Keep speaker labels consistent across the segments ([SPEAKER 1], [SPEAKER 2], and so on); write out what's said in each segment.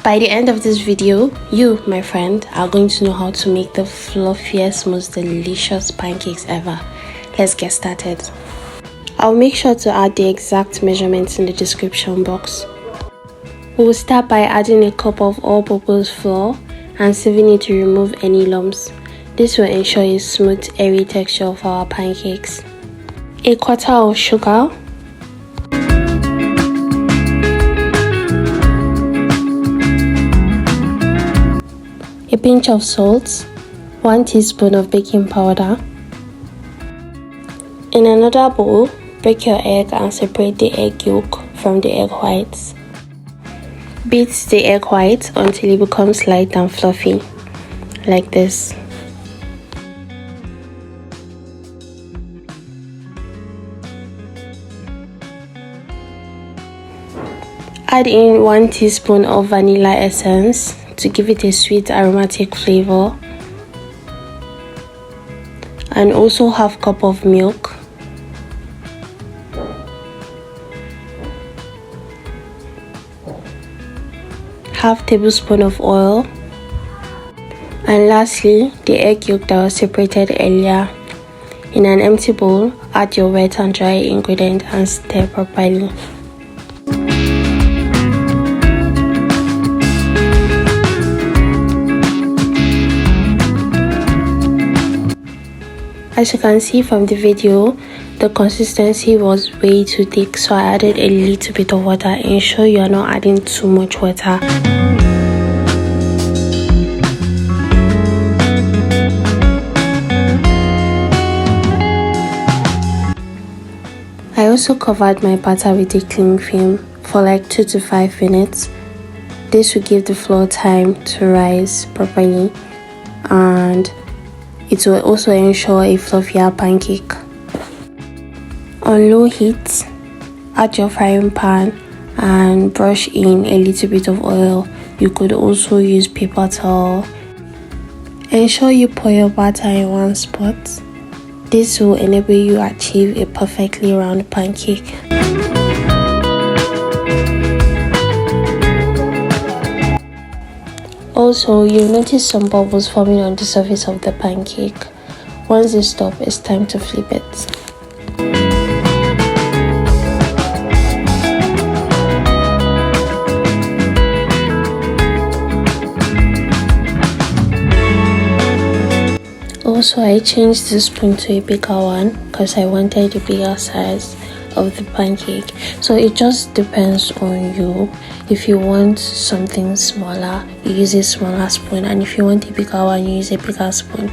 [SPEAKER 1] By the end of this video, you, my friend, are going to know how to make the fluffiest, most delicious pancakes ever. Let's get started. I'll make sure to add the exact measurements in the description box. We'll start by adding a cup of all-purpose flour and sieving it to remove any lumps. This will ensure a smooth, airy texture of our pancakes. A quarter of sugar, a pinch of salt, 1 teaspoon of baking powder. In another bowl, break your egg and separate the egg yolk from the egg whites. Beat the egg white until it becomes light and fluffy, like this. Add in 1 teaspoon of vanilla essence to give it a sweet aromatic flavor, and also half cup of milk. Half tablespoon of oil, and lastly the egg yolk that was separated earlier. In an empty bowl, add your wet and dry ingredient and stir properly. As you can see from the video, the consistency was way too thick, so I added a little bit of water. Ensure you are not adding too much water. I also covered my batter with a cling film for like 2 to 5 minutes. This will give the flour time to rise properly, and it will also ensure a fluffier pancake. On low heat, add your frying pan and brush in a little bit of oil. You could also use paper towel. Ensure you pour your batter in one spot. This will enable you to achieve a perfectly round pancake. Also, you'll notice some bubbles forming on the surface of the pancake. Once they stop, it's time to flip it. Also, I changed the spoon to a bigger one because I wanted a bigger size of the pancake. So it just depends on you. If you want something smaller, you use a smaller spoon, and if you want a bigger one, you use a bigger spoon.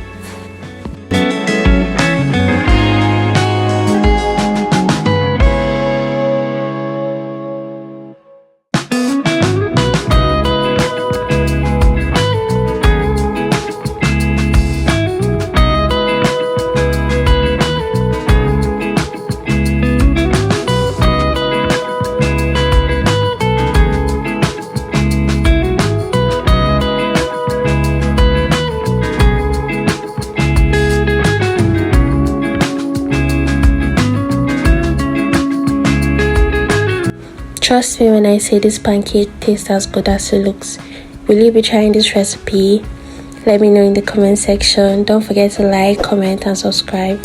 [SPEAKER 1] Trust me when I say this pancake tastes as good as it looks. Will you be trying this recipe? Let me know in the comment section. Don't forget to like, comment and subscribe.